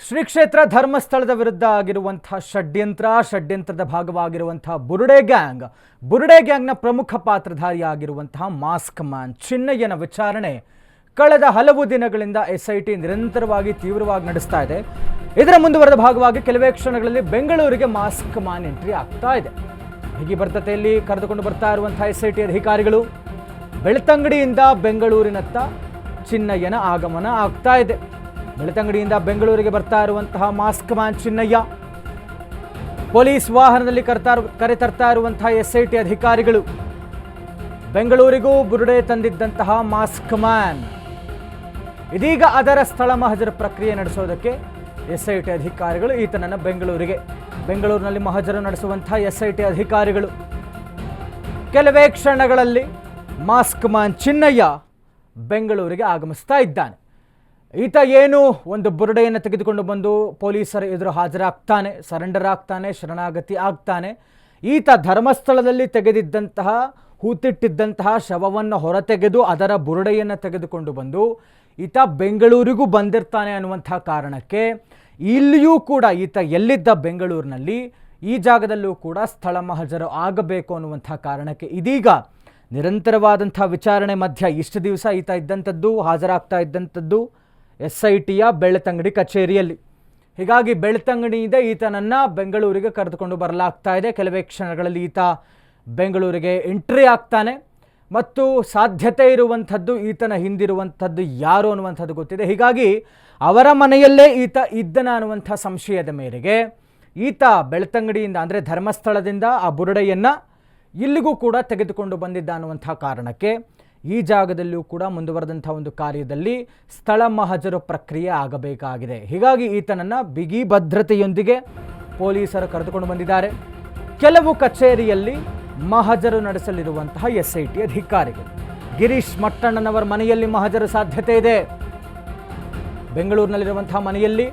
ಶ್ರೀ ಕ್ಷೇತ್ರ ಧರ್ಮಸ್ಥಳದ ವಿರುದ್ಧ ಆಗಿರುವಂತಹ ಷಡ್ಯಂತ್ರದ ಭಾಗವಾಗಿರುವಂತಹ ಬುರುಡೆ ಗ್ಯಾಂಗ್ನ ಪ್ರಮುಖ ಪಾತ್ರಧಾರಿಯಾಗಿರುವಂತಹ ಮಾಸ್ಕ್ ಮ್ಯಾನ್ ಚಿನ್ನಯ್ಯನ ವಿಚಾರಣೆ ಕಳೆದ ಹಲವು ದಿನಗಳಿಂದ ಎಸ್ಐಟಿ ನಿರಂತರವಾಗಿ ತೀವ್ರವಾಗಿ ನಡೆಸ್ತಾ ಇದೆ. ಇದರ ಮುಂದುವರೆದ ಭಾಗವಾಗಿ ಕೆಲವೇ ಕ್ಷಣಗಳಲ್ಲಿ ಬೆಂಗಳೂರಿಗೆ ಮಾಸ್ಕ್ ಮ್ಯಾನ್ ಎಂಟ್ರಿ ಆಗ್ತಾ ಇದೆ. ಬಿಗಿ ಭದ್ರತೆಯಲ್ಲಿ ಕರೆದುಕೊಂಡು ಬರ್ತಾ ಇರುವಂತಹ ಎಸ್ಐಟಿ ಅಧಿಕಾರಿಗಳು ಬೆಳ್ತಂಗಡಿಯಿಂದ ಬೆಂಗಳೂರಿನತ್ತ ಚಿನ್ನಯ್ಯನ ಆಗಮನ ಆಗ್ತಾ ಇದೆ. ಬೆಳ್ತಂಗಡಿಯಿಂದ ಬೆಂಗಳೂರಿಗೆ ಬರ್ತಾ ಇರುವಂತಹ ಮಾಸ್ಕ್ ಮ್ಯಾನ್ ಚಿನ್ನಯ್ಯ, ಪೊಲೀಸ್ ವಾಹನದಲ್ಲಿ ಕರೆತರ್ತಾ ಇರುವಂತಹ ಎಸ್ಐಟಿ ಅಧಿಕಾರಿಗಳು, ಬೆಂಗಳೂರಿಗೂ ಬುರುಡೆ ತಂದಿದ್ದಂತಹ ಮಾಸ್ಕ್ ಮ್ಯಾನ್ ಇದೀಗ ಅದರ ಸ್ಥಳ ಮಹಜರು ಪ್ರಕ್ರಿಯೆ ನಡೆಸೋದಕ್ಕೆ ಎಸ್ಐಟಿ ಅಧಿಕಾರಿಗಳು ಈತನನ್ನು ಬೆಂಗಳೂರಿನಲ್ಲಿ ಮಹಜರು ನಡೆಸುವಂತಹ ಎಸ್ಐಟಿ ಅಧಿಕಾರಿಗಳು ಕೆಲವೇ ಕ್ಷಣಗಳಲ್ಲಿ ಮಾಸ್ಕ್ ಮ್ಯಾನ್ ಚಿನ್ನಯ್ಯ ಬೆಂಗಳೂರಿಗೆ ಆಗಮಿಸ್ತಾ ಇದ್ದಾನೆ. ಈತ ಏನು ಒಂದು ಬುರುಡೆಯನ್ನು ತೆಗೆದುಕೊಂಡು ಬಂದು ಪೊಲೀಸರ ಎದುರು ಹಾಜರಾಗ್ತಾನೆ, ಸರೆಂಡರ್ ಆಗ್ತಾನೆ, ಶರಣಾಗತಿ ಆಗ್ತಾನೆ. ಈತ ಧರ್ಮಸ್ಥಳದಲ್ಲಿ ತೆಗೆದಿದ್ದಂತಹ ಹೂತಿಟ್ಟಿದ್ದಂತಹ ಶವವನ್ನು ಹೊರತೆಗೆದು ಅದರ ಬುರುಡೆಯನ್ನು ತೆಗೆದುಕೊಂಡು ಬಂದು ಈತ ಬೆಂಗಳೂರಿಗೂ ಬಂದಿರ್ತಾನೆ ಅನ್ನುವಂಥ ಕಾರಣಕ್ಕೆ ಇಲ್ಲಿಯೂ ಕೂಡ ಈತ ಎಲ್ಲಿದ್ದ ಬೆಂಗಳೂರಿನಲ್ಲಿ ಈ ಜಾಗದಲ್ಲೂ ಕೂಡ ಸ್ಥಳ ಮಹಜರು ಆಗಬೇಕು ಅನ್ನುವಂಥ ಕಾರಣಕ್ಕೆ ಇದೀಗ ನಿರಂತರವಾದಂಥ ವಿಚಾರಣೆ ಮಧ್ಯ ಇಷ್ಟು ದಿವಸ ಈತ ಇದ್ದಂಥದ್ದು ಹಾಜರಾಗ್ತಾ ಇದ್ದಂಥದ್ದು ಎಸ್ಐಟಿಯ ಬೆಳ್ತಂಗಡಿ ಕಚೇರಿಯಲ್ಲಿ. ಹೀಗಾಗಿ ಬೆಳ್ತಂಗಡಿಯಿಂದ ಈತನನ್ನು ಬೆಂಗಳೂರಿಗೆ ಕರೆದುಕೊಂಡು ಬರಲಾಗ್ತಾ ಇದೆ. ಕೆಲವೇ ಕ್ಷಣಗಳಲ್ಲಿ ಈತ ಬೆಂಗಳೂರಿಗೆ ಎಂಟ್ರಿ ಆಗ್ತಾನೆ ಮತ್ತು ಸಾಧ್ಯತೆ ಇರುವಂಥದ್ದು ಈತನ ಹಿಂದಿರುವಂಥದ್ದು ಯಾರು ಅನ್ನುವಂಥದ್ದು ಗೊತ್ತಿದೆ. ಹೀಗಾಗಿ ಅವರ ಮನೆಯಲ್ಲೇ ಈತ ಇದ್ದನ ಅನ್ನುವಂಥ ಸಂಶಯದ ಮೇರೆಗೆ ಈತ ಬೆಳ್ತಂಗಡಿಯಿಂದ ಅಂದರೆ ಧರ್ಮಸ್ಥಳದಿಂದ ಆ ಬುರುಡೆಯನ್ನು ಇಲ್ಲಿಗೂ ಕೂಡ ತೆಗೆದುಕೊಂಡು ಬಂದಿದ್ದ ಅನ್ನುವಂಥ ಕಾರಣಕ್ಕೆ ಈ ಜಾಗದಲ್ಲಿಯೂ ಕೂಡ ಮುಂದುವರೆದಂಥ ಒಂದು ಕಾರ್ಯದಲ್ಲಿ ಸ್ಥಳ ಮಹಜರು ಪ್ರಕ್ರಿಯೆ ಆಗಬೇಕಾಗಿದೆ. ಹೀಗಾಗಿ ಈತನನ್ನು ಬಿಗಿ ಭದ್ರತೆಯೊಂದಿಗೆ ಪೊಲೀಸರು ಕರೆದುಕೊಂಡು ಬಂದಿದ್ದಾರೆ. ಕೆಲವು ಕಚೇರಿಯಲ್ಲಿ ಮಹಜರು ನಡೆಸಲಿರುವಂತಹ ಎಸ್ಐಟಿ ಅಧಿಕಾರಿಗಳು ಗಿರೀಶ್ ಮಟ್ಟಣ್ಣನವರ ಮನೆಯಲ್ಲಿ ಮಹಜರು ಸಾಧ್ಯತೆ ಇದೆ. ಬೆಂಗಳೂರಿನಲ್ಲಿರುವಂತಹ ಮನೆಯಲ್ಲಿ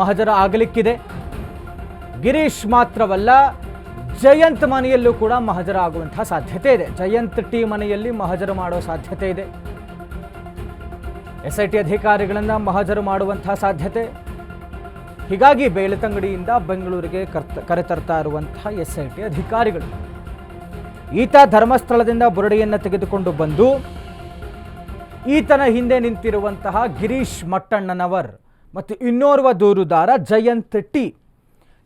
ಮಹಜರು ಆಗಲಿಕ್ಕಿದೆ. ಗಿರೀಶ್ ಮಾತ್ರವಲ್ಲ, ಜಯಂತ್ ಮನೆಯಲ್ಲೂ ಕೂಡ ಮಹಜರು ಆಗುವಂತಹ ಸಾಧ್ಯತೆ ಇದೆ. ಜಯಂತ್ ಟಿ ಮನೆಯಲ್ಲಿ ಮಹಜರು ಮಾಡೋ ಸಾಧ್ಯತೆ ಇದೆ. ಎಸ್ಐಟಿ ಅಧಿಕಾರಿಗಳನ್ನು ಮಹಜರು ಮಾಡುವಂತಹ ಸಾಧ್ಯತೆ. ಹೀಗಾಗಿ ಬೆಳ್ತಂಗಡಿಯಿಂದ ಬೆಂಗಳೂರಿಗೆ ಕರೆತರ್ತಾ ಇರುವಂತಹ ಎಸ್ಐಟಿ ಅಧಿಕಾರಿಗಳು ಈತ ಧರ್ಮಸ್ಥಳದಿಂದ ಬುರುಡೆಯನ್ನು ತೆಗೆದುಕೊಂಡು ಬಂದು ಈತನ ಹಿಂದೆ ನಿಂತಿರುವಂತಹ ಗಿರೀಶ್ ಮಟ್ಟಣ್ಣನವರ್ ಮತ್ತು ಇನ್ನೋರ್ವ ದೂರುದಾರ ಜಯಂತ್ ಟಿ,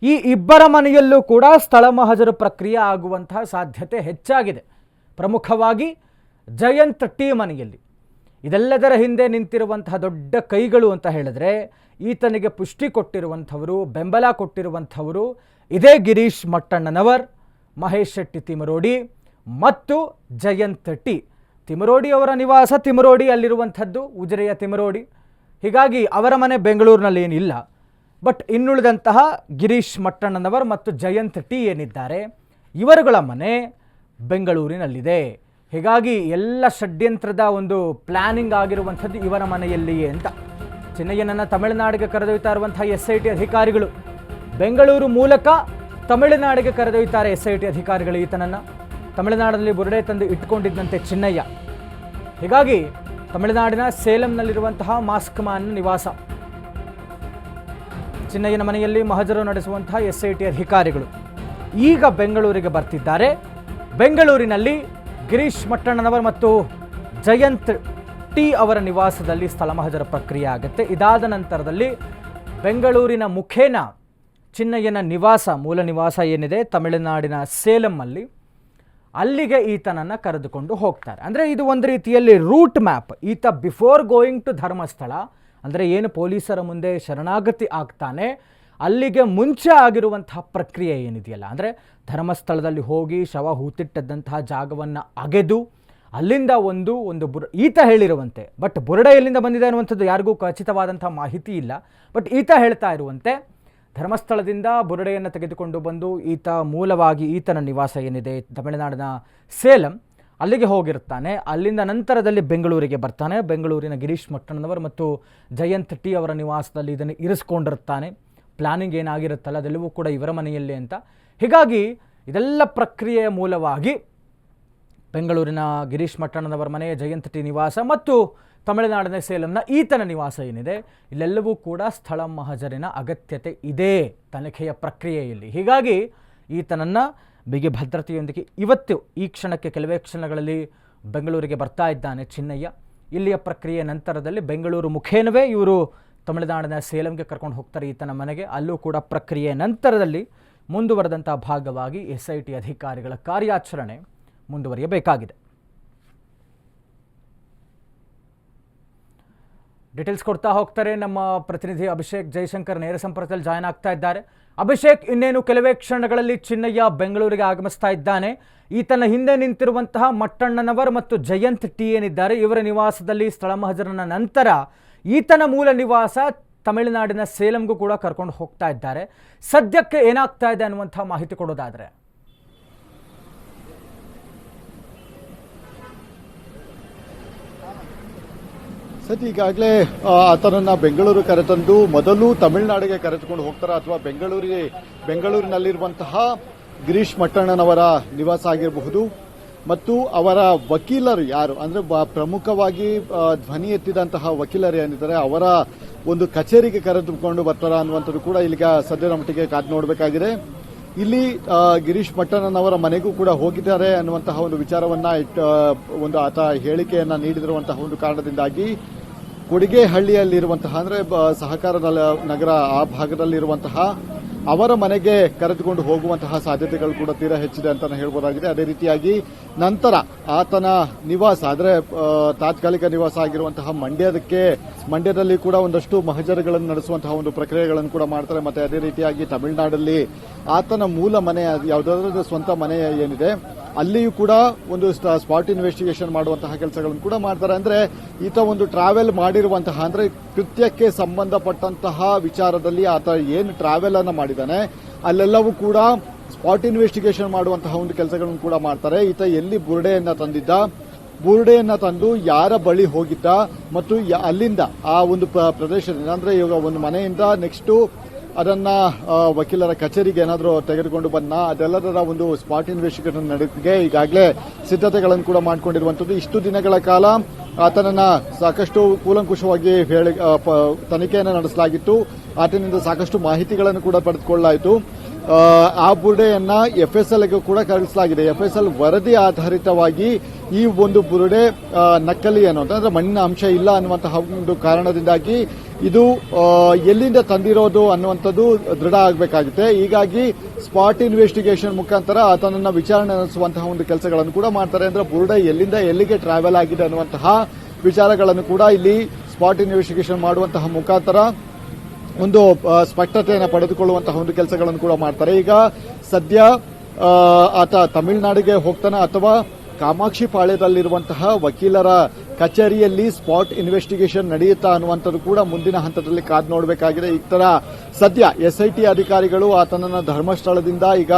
ಈ ಇಬ್ಬರ ಮನೆಯಲ್ಲೂ ಕೂಡ ಸ್ಥಳ ಮಹಜರು ಪ್ರಕ್ರಿಯೆ ಆಗುವಂತಹ ಸಾಧ್ಯತೆ ಹೆಚ್ಚಾಗಿದೆ. ಪ್ರಮುಖವಾಗಿ ಜಯಂತ್ ಟಿ ಮನೆಯಲ್ಲಿ. ಇದೆಲ್ಲದರ ಹಿಂದೆ ನಿಂತಿರುವಂತಹ ದೊಡ್ಡ ಕೈಗಳು ಅಂತ ಹೇಳಿದ್ರೆ ಈತನಿಗೆ ಪುಷ್ಟಿ ಕೊಟ್ಟಿರುವಂಥವರು, ಬೆಂಬಲ ಕೊಟ್ಟಿರುವಂಥವರು ಇದೇ ಗಿರೀಶ್ ಮಟ್ಟಣ್ಣನವರ್, ಮಹೇಶ್ ಶೆಟ್ಟಿ ತಿಮರೋಡಿ ಮತ್ತು ಜಯಂತ್ ಟಿ. ತಿಮರೋಡಿ ಅವರ ನಿವಾಸ ತಿಮರೋಡಿ ಅಲ್ಲಿರುವಂಥದ್ದು, ಉಜಿರೆಯ ತಿಮರೋಡಿ. ಹೀಗಾಗಿ ಅವರ ಮನೆ ಬೆಂಗಳೂರಿನಲ್ಲಿ ಏನಿಲ್ಲ. ಬಟ್ ಇನ್ನುಳಿದಂತಹ ಗಿರೀಶ್ ಮಟ್ಟಣ್ಣನವರ್ ಮತ್ತು ಜಯಂತ್ ಟಿ ಏನಿದ್ದಾರೆ ಇವರುಗಳ ಮನೆ ಬೆಂಗಳೂರಿನಲ್ಲಿದೆ. ಹೀಗಾಗಿ ಎಲ್ಲ ಷಡ್ಯಂತ್ರದ ಒಂದು ಪ್ಲ್ಯಾನಿಂಗ್ ಆಗಿರುವಂಥದ್ದು ಇವರ ಮನೆಯಲ್ಲಿಯೇ ಅಂತ. ಚಿನ್ನಯ್ಯನನ್ನು ತಮಿಳುನಾಡಿಗೆ ಕರೆದೊಯ್ತಾ ಇರುವಂತಹ ಎಸ್ಐಟಿ ಅಧಿಕಾರಿಗಳು ಬೆಂಗಳೂರು ಮೂಲಕ ತಮಿಳುನಾಡಿಗೆ ಕರೆದೊಯ್ತಾರೆ. ಎಸ್ಐಟಿ ಅಧಿಕಾರಿಗಳು ಈತನನ್ನು ತಮಿಳುನಾಡಿನಲ್ಲಿ ಬುರುಡೆ ತಂದು ಇಟ್ಕೊಂಡಿದ್ದಂತೆ ಚಿನ್ನಯ್ಯ. ಹೀಗಾಗಿ ತಮಿಳುನಾಡಿನ ಸೇಲಂನಲ್ಲಿರುವಂತಹ ಮಾಸ್ಕ್ ಮ್ಯಾನ್ ನಿವಾಸ ಚಿನ್ನಯ್ಯನ ಮನೆಯಲ್ಲಿ ಮಹಜರು ನಡೆಸುವಂತಹ ಎಸ್ಐಟಿ ಅಧಿಕಾರಿಗಳು ಈಗ ಬೆಂಗಳೂರಿಗೆ ಬರ್ತಿದ್ದಾರೆ. ಬೆಂಗಳೂರಿನಲ್ಲಿ ಗಿರೀಶ್ ಮಟ್ಟಣ್ಣನವರ್ ಮತ್ತು ಜಯಂತ್ ಟಿ ಅವರ ನಿವಾಸದಲ್ಲಿ ಸ್ಥಳ ಮಹಜರ ಪ್ರಕ್ರಿಯೆ ಆಗುತ್ತೆ. ಇದಾದ ನಂತರದಲ್ಲಿ ಬೆಂಗಳೂರಿನ ಮುಖೇನ ಚಿನ್ನಯ್ಯನ ನಿವಾಸ, ಮೂಲ ನಿವಾಸ ಏನಿದೆ ತಮಿಳುನಾಡಿನ ಸೇಲಂನಲ್ಲಿ, ಅಲ್ಲಿಗೆ ಈತನನ್ನು ಕರೆದುಕೊಂಡು ಹೋಗ್ತಾರೆ. ಅಂದರೆ ಇದು ಒಂದು ರೀತಿಯಲ್ಲಿ ರೂಟ್ ಮ್ಯಾಪ್. ಈತ ಬಿಫೋರ್ ಗೋಯಿಂಗ್ ಟು ಧರ್ಮಸ್ಥಳ ಅಂದರೆ ಏನು ಪೊಲೀಸರ ಮುಂದೆ ಶರಣಾಗತಿ ಆಗ್ತಾನೆ ಅಲ್ಲಿಗೆ ಮುಂಚೆ ಆಗಿರುವಂತಹ ಪ್ರಕ್ರಿಯೆ ಏನಿದೆಯಲ್ಲ, ಅಂದರೆ ಧರ್ಮಸ್ಥಳದಲ್ಲಿ ಹೋಗಿ ಶವ ಹೂತಿಟ್ಟದ್ದಂತಹ ಜಾಗವನ್ನು ಅಗೆದು ಅಲ್ಲಿಂದ ಒಂದು ಈತ ಹೇಳಿರುವಂತೆ, ಬಟ್ ಬುರುಡೆ ಎಲ್ಲಿಂದ ಬಂದಿದೆ ಅನ್ನುವಂಥದ್ದು ಯಾರಿಗೂ ಖಚಿತವಾದಂಥ ಮಾಹಿತಿ ಇಲ್ಲ. ಬಟ್ ಈತ ಹೇಳ್ತಾ ಇರುವಂತೆ ಧರ್ಮಸ್ಥಳದಿಂದ ಬುರುಡೆಯನ್ನು ತೆಗೆದುಕೊಂಡು ಬಂದು ಈತ ಮೂಲವಾಗಿ ಈತನ ನಿವಾಸ ಏನಿದೆ ತಮಿಳುನಾಡಿನ ಸೇಲಂ ಅಲ್ಲಿಗೆ ಹೋಗಿರ್ತಾನೆ. ಅಲ್ಲಿಂದ ನಂತರದಲ್ಲಿ ಬೆಂಗಳೂರಿಗೆ ಬರ್ತಾನೆ. ಬೆಂಗಳೂರಿನ ಗಿರೀಶ್ ಮಟ್ಟಣ್ಣನವರ್ ಮತ್ತು ಜಯಂತ್ ಟಿ ಅವರ ನಿವಾಸದಲ್ಲಿ ಇದನ್ನು ಇರಿಸ್ಕೊಂಡಿರ್ತಾನೆ. ಪ್ಲಾನಿಂಗ್ ಏನಾಗಿರುತ್ತಲ್ಲ ಅದೆಲ್ಲವೂ ಕೂಡ ಇವರ ಮನೆಯಲ್ಲಿ ಅಂತ. ಹೀಗಾಗಿ ಇದೆಲ್ಲ ಪ್ರಕ್ರಿಯೆಯ ಮೂಲವಾಗಿ ಬೆಂಗಳೂರಿನ ಗಿರೀಶ್ ಮಟ್ಟಣ್ಣನವರ ಮನೆ, ಜಯಂತ್ ಟಿ ನಿವಾಸ ಮತ್ತು ತಮಿಳುನಾಡಿನ ಸೇಲಂನ ಈತನ ನಿವಾಸ ಏನಿದೆ ಇಲ್ಲೆಲ್ಲವೂ ಕೂಡ ಸ್ಥಳ ಮಹಜರಿನ ಅಗತ್ಯತೆ ಇದೆ ತನಿಖೆಯ ಪ್ರಕ್ರಿಯೆಯಲ್ಲಿ. ಹೀಗಾಗಿ ಈತನನ್ನು ಬಿಗಿ ಭದ್ರತೆಯೊಂದಿಗೆ ಇವತ್ತು ಈ ಕ್ಷಣಕ್ಕೆ ಕೆಲವೇ ಕ್ಷಣಗಳಲ್ಲಿ ಬೆಂಗಳೂರಿಗೆ ಬರ್ತಾ ಇದ್ದಾನೆ ಚಿನ್ನಯ್ಯ. ಇಲ್ಲಿಯ ಪ್ರಕ್ರಿಯೆ ನಂತರದಲ್ಲಿ ಬೆಂಗಳೂರು ಮುಖೇನವೇ ಇವರು ತಮಿಳುನಾಡಿನ ಸೇಲಂಗೆ ಕರ್ಕೊಂಡು ಹೋಗ್ತಾರೆ ಈತನ ಮನೆಗೆ. ಅಲ್ಲೂ ಕೂಡ ಪ್ರಕ್ರಿಯೆ ನಂತರದಲ್ಲಿ ಮುಂದುವರೆದಂಥ ಭಾಗವಾಗಿ SIT ಅಧಿಕಾರಿಗಳ ಕಾರ್ಯಾಚರಣೆ ಮುಂದುವರಿಯಬೇಕಾಗಿದೆ. ಡೀಟೇಲ್ಸ್ ಕೊಡ್ತಾ ಹೋಗ್ತಾರೆ ನಮ್ಮ ಪ್ರತಿನಿಧಿ ಅಭಿಷೇಕ್ ಜೈಶಂಕರ್ ನೇರ ಸಂಪರ್ಕದಲ್ಲಿ ಜಾಯ್ನ್ ಆಗ್ತಾ ಇದ್ದಾರೆ. ಅಭಿಷೇಕ್, ಇನ್ನೇನು ಕೆಲವೇ ಕ್ಷಣಗಳಲ್ಲಿ ಚಿನ್ನಯ್ಯ ಬೆಂಗಳೂರಿಗೆ ಆಗಮಿಸ್ತಾ ಇದ್ದಾನೆ. ಈತನ ಹಿಂದೆ ನಿಂತಿರುವಂತಹ ಮಟ್ಟಣ್ಣನವರ್ ಮತ್ತು ಜಯಂತ್ ಟಿ ಏನಿದ್ದಾರೆ ಇವರ ನಿವಾಸದಲ್ಲಿ ಸ್ಥಳ ಮಹಜರನ ನಂತರ ಈತನ ಮೂಲ ನಿವಾಸ ತಮಿಳುನಾಡಿನ ಸೇಲಂಗೂ ಕೂಡ ಕರ್ಕೊಂಡು ಹೋಗ್ತಾ ಇದ್ದಾರೆ. ಸದ್ಯಕ್ಕೆ ಏನಾಗ್ತಾ ಇದೆ ಅನ್ನುವಂಥ ಮಾಹಿತಿ ಕೊಡೋದಾದ್ರೆ ಸದ್ಯ ಈಗಾಗಲೇ ಆತನನ್ನ ಬೆಂಗಳೂರು ಕರೆತಂದು ಮೊದಲು ತಮಿಳುನಾಡಿಗೆ ಕರೆದುಕೊಂಡು ಹೋಗ್ತಾರೆ ಅಥವಾ ಬೆಂಗಳೂರಿನಲ್ಲಿರುವಂತಹ ಗಿರೀಶ್ ಮಟ್ಟಣ್ಣನವರ ನಿವಾಸ ಆಗಿರಬಹುದು ಮತ್ತು ಅವರ ವಕೀಲರು ಯಾರು ಅಂದ್ರೆ ಪ್ರಮುಖವಾಗಿ ಧ್ವನಿ ಎತ್ತಿದಂತಹ ವಕೀಲರು ಏನಿದ್ದಾರೆ ಅವರ ಒಂದು ಕಚೇರಿಗೆ ಕರೆದುಕೊಂಡು ಬರ್ತಾರ ಅನ್ನುವಂಥದ್ದು ಕೂಡ ಇಲ್ಲಿಗ ಸದ್ಯದ ಮಟ್ಟಿಗೆ ಕಾದು ನೋಡಬೇಕಾಗಿದೆ. ಇಲ್ಲಿ ಗಿರೀಶ್ ಮಟ್ಟಣ್ಣನವರ ಮನೆಗೂ ಕೂಡ ಹೋಗಿದ್ದಾರೆ ಅನ್ನುವಂತಹ ಒಂದು ವಿಚಾರವನ್ನ ಒಂದು ಆತ ಹೇಳಿಕೆಯನ್ನ ನೀಡಿದಿರುವಂತಹ ಒಂದು ಕಾರಣದಿಂದಾಗಿ ಕೊಡಿಗೆಹಳ್ಳಿಯಲ್ಲಿರುವಂತಹ ಅಂದ್ರೆ ಸಹಕಾರ ನಗರ ಆ ಭಾಗದಲ್ಲಿರುವಂತಹ ಅವರ ಮನೆಗೆ ಕರೆದುಕೊಂಡು ಹೋಗುವಂತಹ ಸಾಧ್ಯತೆಗಳು ಕೂಡ ತೀರಾ ಹೆಚ್ಚಿದೆ ಅಂತ ಹೇಳ್ಬೋದಾಗಿದೆ. ಅದೇ ರೀತಿಯಾಗಿ ನಂತರ ಆತನ ನಿವಾಸ ಅಂದ್ರೆ ತಾತ್ಕಾಲಿಕ ನಿವಾಸ ಆಗಿರುವಂತಹ ಮಂಡ್ಯದಲ್ಲಿ ಕೂಡ ಒಂದಷ್ಟು ಮಹಜರುಗಳನ್ನು ನಡೆಸುವಂತಹ ಒಂದು ಪ್ರಕ್ರಿಯೆಗಳನ್ನು ಕೂಡ ಮಾಡ್ತಾರೆ. ಮತ್ತೆ ಅದೇ ರೀತಿಯಾಗಿ ತಮಿಳುನಾಡಲ್ಲಿ ಆತನ ಮೂಲ ಮನೆ ಯಾವುದಾದ್ರೂ ಸ್ವಂತ ಮನೆ ಏನಿದೆ ಅಲ್ಲಿಯೂ ಕೂಡ ಒಂದು ಸ್ಪಾಟ್ ಇನ್ವೆಸ್ಟಿಗೇಷನ್ ಮಾಡುವಂತಹ ಕೆಲಸಗಳನ್ನು ಕೂಡ ಮಾಡ್ತಾರೆ. ಅಂದ್ರೆ ಈತ ಒಂದು ಟ್ರಾವೆಲ್ ಮಾಡಿರುವಂತಹ ಅಂದ್ರೆ ಕೃತ್ಯಕ್ಕೆ ಸಂಬಂಧಪಟ್ಟಂತಹ ವಿಚಾರದಲ್ಲಿ ಆತ ಏನು ಟ್ರಾವೆಲ್ ಅನ್ನ ಮಾಡಿದ್ದಾನೆ ಅಲ್ಲೆಲ್ಲವೂ ಕೂಡ ಸ್ಪಾಟ್ ಇನ್ವೆಸ್ಟಿಗೇಷನ್ ಮಾಡುವಂತಹ ಒಂದು ಕೆಲಸಗಳನ್ನು ಕೂಡ ಮಾಡ್ತಾರೆ. ಈತ ಎಲ್ಲಿ ಬುರುಡೆಯನ್ನ ತಂದು ಯಾರ ಬಳಿ ಹೋಗಿದ್ದ ಮತ್ತು ಅಲ್ಲಿಂದ ಆ ಒಂದು ಪ್ರದೇಶದಿಂದ ಅಂದ್ರೆ ಇವಾಗ ಒಂದು ಮನೆಯಿಂದ ನೆಕ್ಸ್ಟ್ ಅದನ್ನ ವಕೀಲರ ಕಚೇರಿಗೆ ಏನಾದರೂ ತೆಗೆದುಕೊಂಡು ಬಂದ ಅದೆಲ್ಲದರ ಒಂದು ಸ್ಪಾಟ್ ಇನ್ವೆಸ್ಟಿಗೇಷನ್ ನಡೆದಿಗೆ ಈಗಾಗಲೇ ಸಿದ್ಧತೆಗಳನ್ನು ಕೂಡ ಮಾಡಿಕೊಂಡಿರುವಂತದ್ದು. ಇಷ್ಟು ದಿನಗಳ ಕಾಲ ಆತನನ್ನ ಸಾಕಷ್ಟು ಕೂಲಂಕುಷವಾಗಿ ತನಿಖೆಯನ್ನು ನಡೆಸಲಾಗಿತ್ತು. ಆತನಿಂದ ಸಾಕಷ್ಟು ಮಾಹಿತಿಗಳನ್ನು ಕೂಡ ಪಡೆದುಕೊಳ್ಳಲಾಯಿತು. ಆ ಬುರುಡೆಯನ್ನ FSLಗೆ ಕೂಡ ಕಳಿಸಲಾಗಿದೆ. FSL ವರದಿ ಆಧಾರಿತವಾಗಿ ಈ ಒಂದು ಬುರುಡೆ ನಕಲಿ ಅನ್ನುವಂತ ಮಣ್ಣಿನ ಅಂಶ ಇಲ್ಲ ಅನ್ನುವಂತಹ ಒಂದು ಕಾರಣದಿಂದಾಗಿ ಇದು ಎಲ್ಲಿಂದ ತಂದಿರೋದು ಅನ್ನುವಂಥದ್ದು ದೃಢ ಆಗಬೇಕಾಗುತ್ತೆ. ಹೀಗಾಗಿ ಸ್ಪಾಟ್ ಇನ್ವೆಸ್ಟಿಗೇಷನ್ ಮುಖಾಂತರ ಆತನನ್ನ ವಿಚಾರಣೆ ನಡೆಸುವಂತಹ ಒಂದು ಕೆಲಸಗಳನ್ನು ಕೂಡ ಮಾಡ್ತಾರೆ. ಅಂದ್ರೆ ಬುರುಡೆ ಎಲ್ಲಿಂದ ಎಲ್ಲಿಗೆ ಟ್ರಾವೆಲ್ ಆಗಿದೆ ಅನ್ನುವಂತಹ ವಿಚಾರಗಳನ್ನು ಕೂಡ ಇಲ್ಲಿ ಸ್ಪಾಟ್ ಇನ್ವೆಸ್ಟಿಗೇಷನ್ ಮಾಡುವಂತಹ ಮುಖಾಂತರ ಒಂದು ಸ್ಪಷ್ಟತೆಯನ್ನು ಪಡೆದುಕೊಳ್ಳುವಂತಹ ಒಂದು ಕೆಲಸಗಳನ್ನು ಕೂಡ ಮಾಡ್ತಾರೆ. ಈಗ ಸದ್ಯ ಆತ ತಮಿಳುನಾಡಿಗೆ ಹೋಗ್ತಾನೆ ಅಥವಾ ಕಾಮಾಕ್ಷಿ ಪಾಳ್ಯದಲ್ಲಿರುವಂತಹ ವಕೀಲರ ಕಚೇರಿಯಲ್ಲಿ ಸ್ಪಾಟ್ ಇನ್ವೆಸ್ಟಿಗೇಷನ್ ನಡೆಯುತ್ತಾ ಅನ್ನುವಂಥದ್ದು ಕೂಡ ಮುಂದಿನ ಹಂತದಲ್ಲಿ ಕಾದು ನೋಡಬೇಕಾಗಿದೆ. ಈ ತರ ಸದ್ಯ SIT ಅಧಿಕಾರಿಗಳು ಆತನನ್ನ ಧರ್ಮಸ್ಥಳದಿಂದ ಈಗ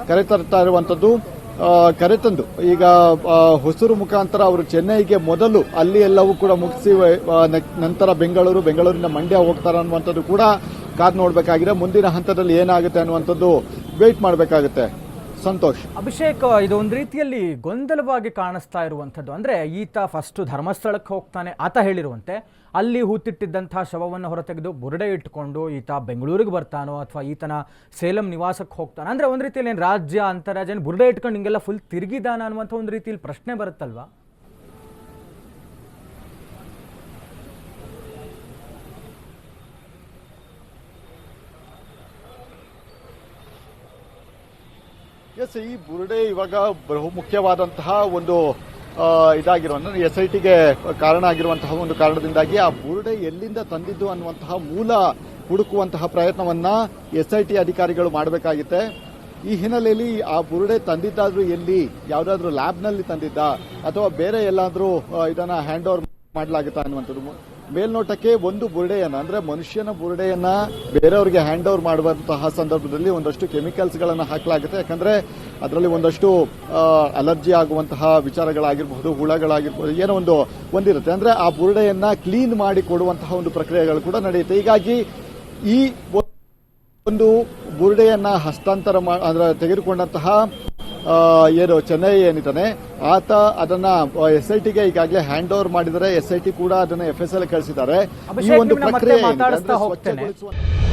ಕರೆತರ್ತಾ ಇರುವಂತದ್ದು. ಕರೆತಂದು ಈಗ ಹೊಸೂರು ಮುಖಾಂತರ ಅವರು ಚೆನ್ನೈಗೆ ಮೊದಲು ಅಲ್ಲಿ ಎಲ್ಲವೂ ಕೂಡ ಮುಗಿಸಿ ನಂತರ ಬೆಂಗಳೂರಿನ ಮಂಡ್ಯ ಹೋಗ್ತಾರೆ ಅನ್ನುವಂಥದ್ದು ಕೂಡ ಕಾದು ನೋಡಬೇಕಾಗಿದೆ. ಮುಂದಿನ ಹಂತದಲ್ಲಿ ಏನಾಗುತ್ತೆ ಅನ್ನುವಂಥದ್ದು ವೇಟ್ ಮಾಡಬೇಕಾಗುತ್ತೆ. ಸಂತೋಷ್. ಅಭಿಷೇಕ್, ಇದು ಒಂದು ರೀತಿಯಲ್ಲಿ ಗೊಂದಲವಾಗಿ ಕಾಣಿಸ್ತಾ ಇರುವಂಥದ್ದು. ಅಂದರೆ ಈತ ಫಸ್ಟು ಧರ್ಮಸ್ಥಳಕ್ಕೆ ಹೋಗ್ತಾನೆ, ಆತ ಹೇಳಿರುವಂತೆ ಅಲ್ಲಿ ಹೂತಿಟ್ಟಿದ್ದಂಥ ಶವವನ್ನು ಹೊರತೆಗೆದು ಬುರುಡೆ ಇಟ್ಕೊಂಡು ಈತ ಬೆಂಗಳೂರಿಗೆ ಬರ್ತಾನೋ ಅಥವಾ ಈತನ ಸೇಲಂ ನಿವಾಸಕ್ಕೆ ಹೋಗ್ತಾನೆ. ಅಂದರೆ ಒಂದು ರೀತಿಯಲ್ಲಿ ಏನು ರಾಜ್ಯ ಅಂತರಾಜ್ಯ ಬುರುಡೆ ಇಟ್ಕೊಂಡು ಹಿಂಗೆಲ್ಲ ಫುಲ್ ತಿರುಗಿದಾನ ಅನ್ನುವಂಥ ಒಂದು ರೀತಿಯಲ್ಲಿ ಪ್ರಶ್ನೆ ಬರುತ್ತಲ್ವಾ? ಎಸ್, ಈ ಬುರುಡೆ ಇವಾಗ ಬಹುಮುಖ್ಯವಾದಂತಹ ಒಂದು ಇದಾಗಿರೋ SITಗೆ ಕಾರಣ ಆಗಿರುವಂತಹ ಒಂದು ಕಾರಣದಿಂದಾಗಿ ಆ ಬುರುಡೆ ಎಲ್ಲಿಂದ ತಂದಿದ್ದು ಅನ್ನುವಂತಹ ಮೂಲ ಹುಡುಕುವಂತಹ ಪ್ರಯತ್ನವನ್ನ SIT ಅಧಿಕಾರಿಗಳು ಮಾಡಬೇಕಾಗುತ್ತೆ. ಈ ಹಿನ್ನೆಲೆಯಲ್ಲಿ ಆ ಬುರುಡೆ ತಂದಿದ್ದಾದ್ರೂ ಎಲ್ಲಿ, ಯಾವುದಾದ್ರೂ ಲ್ಯಾಬ್ನಲ್ಲಿ ತಂದಿದ್ದ ಅಥವಾ ಬೇರೆ ಎಲ್ಲಾದ್ರೂ ಇದನ್ನ ಹ್ಯಾಂಡ್ ಓವರ್ ಮಾಡಲಾಗುತ್ತಾ ಅನ್ನುವಂಥದ್ದು. ಮೇಲ್ನೋಟಕ್ಕೆ ಒಂದು ಬುರುಡೆಯನ್ನ ಅಂದ್ರೆ ಮನುಷ್ಯನ ಬುರುಡೆಯನ್ನ ಬೇರೆಯವರಿಗೆ ಹ್ಯಾಂಡ್ ಓವರ್ ಮಾಡುವಂತಹ ಸಂದರ್ಭದಲ್ಲಿ ಒಂದಷ್ಟು ಕೆಮಿಕಲ್ಸ್ ಗಳನ್ನ ಹಾಕಲಾಗುತ್ತೆ. ಯಾಕಂದ್ರೆ ಅದರಲ್ಲಿ ಒಂದಷ್ಟು ಅಲರ್ಜಿ ಆಗುವಂತಹ ವಿಚಾರಗಳಾಗಿರಬಹುದು, ಹುಳಗಳಾಗಿರ್ಬಹುದು, ಏನೋ ಒಂದಿರುತ್ತೆ. ಅಂದ್ರೆ ಆ ಬುರುಡೆಯನ್ನ ಕ್ಲೀನ್ ಮಾಡಿ ಕೊಡುವಂತಹ ಒಂದು ಪ್ರಕ್ರಿಯೆಗಳು ಕೂಡ ನಡೆಯುತ್ತೆ. ಹೀಗಾಗಿ ಈ ಒಂದು ಬುರುಡೆಯನ್ನ ಹಸ್ತಾಂತರ ಅಂದ್ರೆ ತೆಗೆದುಕೊಂಡಂತಹ ಏನು ಚೆನ್ನೈ ಏನಿದ್ದಾನೆ ಆತ ಅದನ್ನ SITಗೆ ಈಗಾಗಲೇ ಹ್ಯಾಂಡ್ ಓವರ್ ಮಾಡಿದರೆ SIT ಕೂಡ ಅದನ್ನ FSL ಕಳಿಸಿದ್ದಾರೆ. ಈ ಅಭಿಷೇಕ್, ಒಂದು ನಿಮ್ಮನ್ನ ಮತ್ತೆ ಪ್ರಕ್ರಿಯೆ ಏನಿದೆ, ಮಾತಾಡಿಸ್ತಾ ಅಂದ್ರೆ ಹೋಗ್ತೇನೆ. ಸ್ವಚ್ಛಗೊಳಿಸುವ